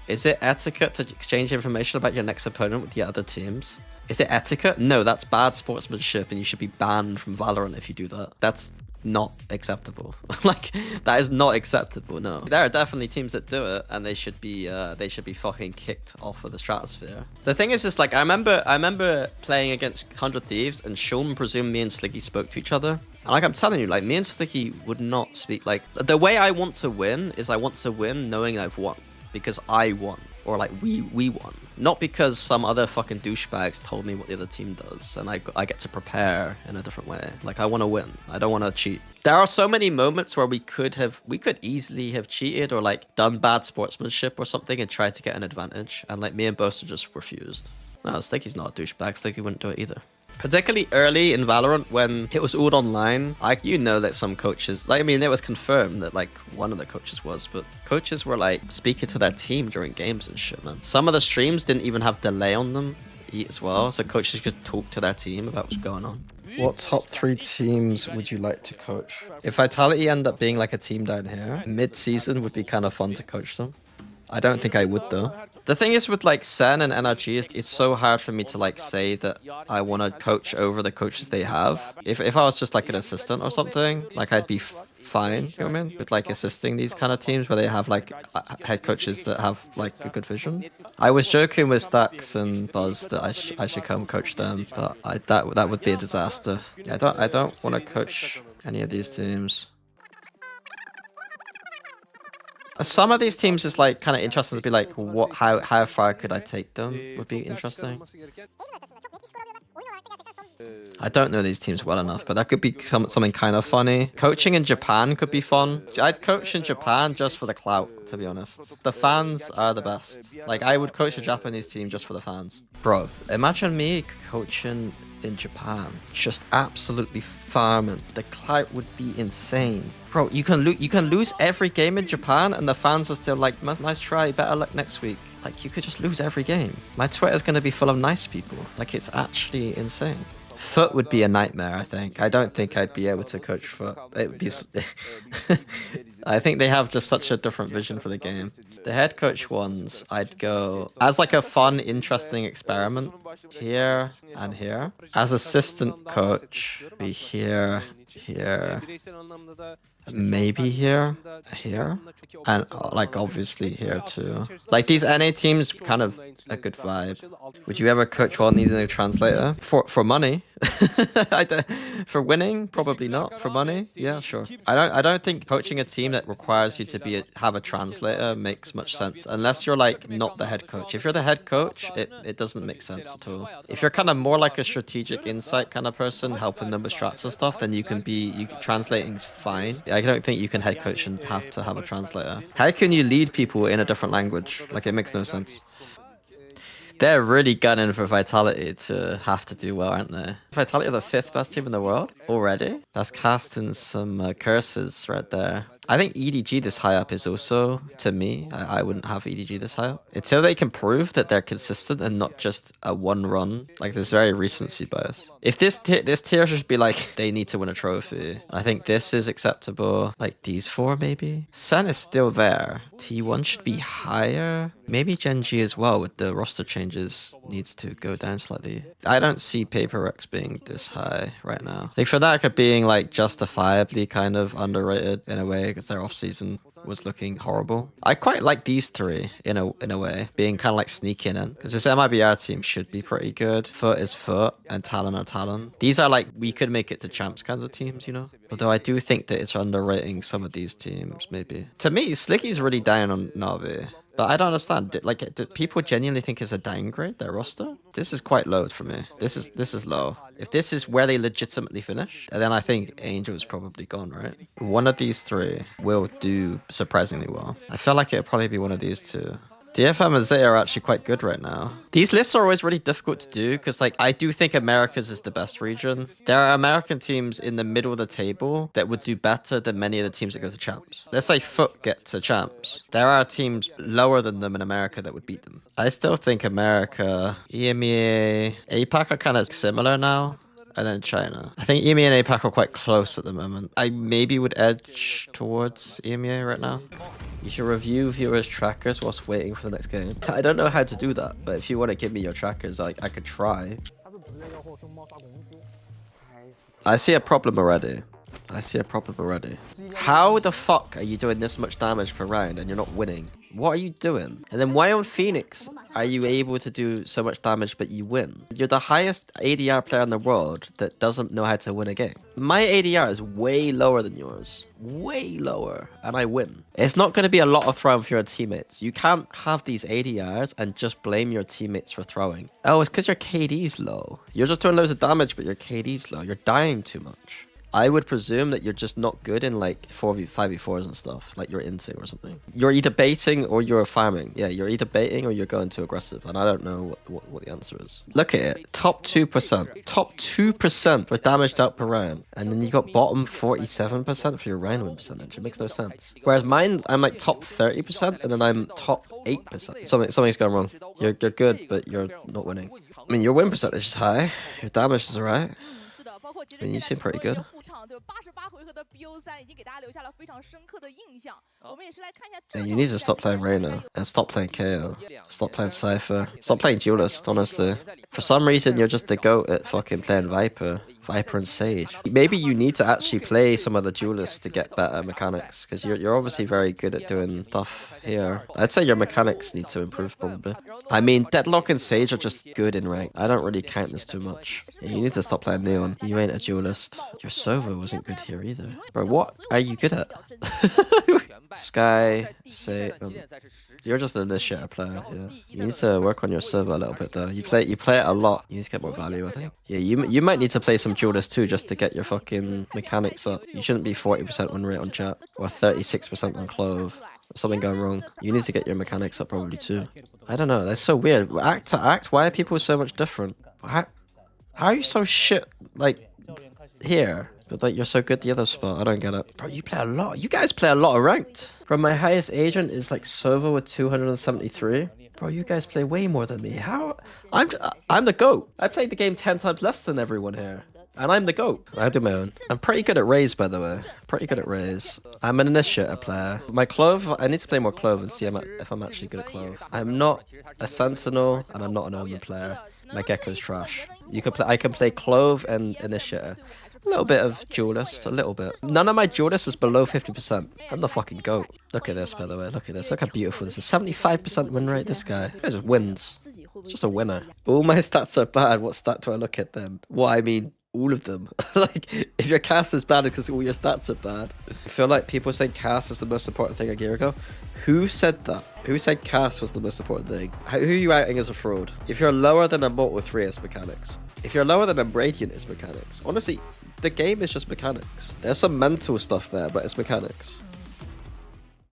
Is it etiquette to exchange information about your next opponent with the other teams? Is it etiquette? No, that's bad sportsmanship, and you should be banned from Valorant if you do that. That's not acceptable. Like, that is not acceptable. No, there are definitely teams that do it, and they should be fucking kicked off of the stratosphere. The thing is, just like I remember playing against 100 Thieves, and Sean presumed me and Sliggy spoke to each other. And like I'm telling you, like me and Sliggy would not speak. Like the way I want to win is I want to win knowing I've won because I won, or like we won. Not because some other fucking douchebags told me what the other team does, and I get to prepare in a different way. Like, I want to win. I don't want to cheat. There are so many moments where we could easily have cheated or like done bad sportsmanship or something and tried to get an advantage, and like me and Boaster just refused. No, Sticky's not a douchebag. Sticky wouldn't do it either. Particularly early in Valorant when it was all online, like, you know that some coaches, like, I mean, it was confirmed that like one of the coaches was, but coaches were like speaking to their team during games and shit, man. Some of the streams didn't even have delay on them as well, so coaches could talk to their team about what's going on. What top 3 teams would you like to coach? If Vitality end up being like a team down here, mid-season would be kind of fun to coach them. I don't think I would though. The thing is with like Sen and NRG, it's so hard for me to like say that I want to coach over the coaches they have. If I was just like an assistant or something, like I'd be fine, you know what I mean? With like assisting these kind of teams where they have like head coaches that have like a good vision. I was joking with Stacks and Buzz that I should come coach them, but that would be a disaster. Yeah, I don't want to coach any of these teams. Some of these teams is like kind of interesting to be like, how far could I take them would be interesting. I don't know these teams well enough, but that could be something kind of funny. Coaching in Japan could be fun. I'd coach in Japan just for the clout, to be honest. The fans are the best. Like, I would coach a Japanese team just for the fans. Bro, imagine me coaching in Japan, just absolutely farming. The clout would be insane. Bro, you can lose every game in Japan and the fans are still like, nice try, better luck next week. Like, you could just lose every game. My Twitter's gonna be full of nice people. Like, it's actually insane. Foot would be a nightmare, I think. I don't think I'd be able to coach Foot. It would be... I think they have just such a different vision for the game. The head coach ones, I'd go as like a fun, interesting experiment. Here and here. As assistant coach, be here, here, maybe here, here, and like obviously here too. Like these NA teams, kind of a good vibe. Would you ever coach while needing a translator? For money? For winning? Probably not. For money? Yeah, sure. I don't think coaching a team that requires you to have a translator makes much sense unless you're like not the head coach. If you're the head coach, it doesn't make sense at all. If you're kind of more like a strategic insight kind of person, helping them with strats and stuff, then translating's fine. I don't think you can head coach and have to have a translator. How can you lead people in a different language? Like, it makes no sense. They're really gunning for Vitality to have to do well, aren't they? Vitality are the 5th best team in the world already. That's casting some curses right there. I think EDG this high up is also, to me, I wouldn't have EDG this high up. Until they can prove that they're consistent and not just a one run, like this very recency bias. If this tier should be like, they need to win a trophy. I think this is acceptable. Like these 4 maybe. Sen is still there. T1 should be higher. Maybe Gen G as well with the roster changes needs to go down slightly. I don't see Paper Rex being this high right now. Like Fnatic being like justifiably kind of underrated in a way because their off-season was looking horrible. I quite like these 3 in a way, being kind of like sneaking in because this MIBR team should be pretty good. Foot is Foot and Talon are Talon. These are like, we could make it to champs kinds of teams, you know? Although I do think that it's underrating some of these teams, maybe. To me, Slicky's really down on Na'Vi. But I don't understand. Like, do people genuinely think it's a downgrade, their roster? This is quite low for me. This is low. If this is where they legitimately finish, then I think Angel's probably gone, right? One of these 3 will do surprisingly well. I feel like it'll probably be one of these 2. DFM and Zeta are actually quite good right now. These lists are always really difficult to do because, like, I do think America's is the best region. There are American teams in the middle of the table that would do better than many of the teams that go to champs. Let's say Foot get to champs. There are teams lower than them in America that would beat them. I still think America, EMEA, APAC are kind of similar now. And then China. I think EMEA and APAC are quite close at the moment. I maybe would edge towards EMEA right now. You should review viewers' trackers whilst waiting for the next game. I don't know how to do that, but if you want to give me your trackers, I could try. I see a problem already. I see a problem already. How the fuck are you doing this much damage per round and you're not winning? What are you doing? And then why on Phoenix are you able to do so much damage but you win? You're the highest ADR player in the world that doesn't know how to win a game. My ADR is way lower than yours. Way lower. And I win. It's not going to be a lot of throwing for your teammates. You can't have these ADRs and just blame your teammates for throwing. Oh, it's because your KD's low. You're just doing loads of damage but your KD's low. You're dying too much. I would presume that you're just not good in like 5v4s and stuff, like you're inting or something. You're either baiting or you're farming. Yeah, you're either baiting or you're going too aggressive, and I don't know what the answer is. Look at it, top 2%. Top 2% for damage out per round, and then you got bottom 47% for your round win percentage. It makes no sense. Whereas mine, I'm like top 30%, and then I'm top 8%. Something's going wrong. You're good, but you're not winning. I mean, your win percentage is high, your damage is alright. I mean, you seem pretty good. Yeah, you need to stop playing Reyna and stop playing KO. Stop playing Cypher. Stop playing Duelist, honestly. For some reason, you're just the GOAT at fucking playing Viper and Sage. Maybe you need to actually play some of the Duelists to get better mechanics, because you're obviously very good at doing stuff here. I'd say your mechanics need to improve, probably. I mean, Deadlock and Sage are just good in rank. I don't really count this too much. Yeah, you need to stop playing Neon. You ain't a Duelist. Your Sova wasn't good here either. Bro, what are you good at? Sky, say, you're just an initiator player, yeah. You need to work on your server a little bit though. You play it a lot. You need to get more value, I think. Yeah, you might need to play some Duelist too just to get your fucking mechanics up. You shouldn't be 40% win rate on chat or 36% on Clove. Something going wrong. You need to get your mechanics up probably too. I don't know, that's so weird. Act to act, why are people so much different? How are you so shit, like, here? But like, you're so good the other spot, I don't get it. Bro, you play a lot. You guys play a lot of ranked. Bro, my highest agent is like Sova with 273. Bro, you guys play way more than me. How? I'm the GOAT. I played the game 10 times less than everyone here. And I'm the GOAT. I do my own. I'm pretty good at Raze, by the way. Pretty good at Raze. I'm an initiator player. My Clove, I need to play more Clove and see if I'm actually good at Clove. I'm not a Sentinel, and I'm not an Omen player. My Gecko's trash. I can play Clove and Initiator. A little bit of Duelist, a little bit. None of my Duelist is below 50%. I'm the fucking GOAT. Look at this, by the way. Look at this. Look how beautiful this is. 75% win rate, this guy. This guy just wins. Just a winner. All my stats are bad. What stat do I look at then? Well, I mean, all of them. Like, if your cast is bad, it's because all your stats are bad. I feel like people saying cast is the most important thing a year ago. Who said that? Who said cast was the most important thing? Who are you outing as a fraud? If you're lower than a Mortal 3, it's mechanics. If you're lower than a Radiant, it's mechanics. Honestly, the game is just mechanics. There's some mental stuff there, but it's mechanics.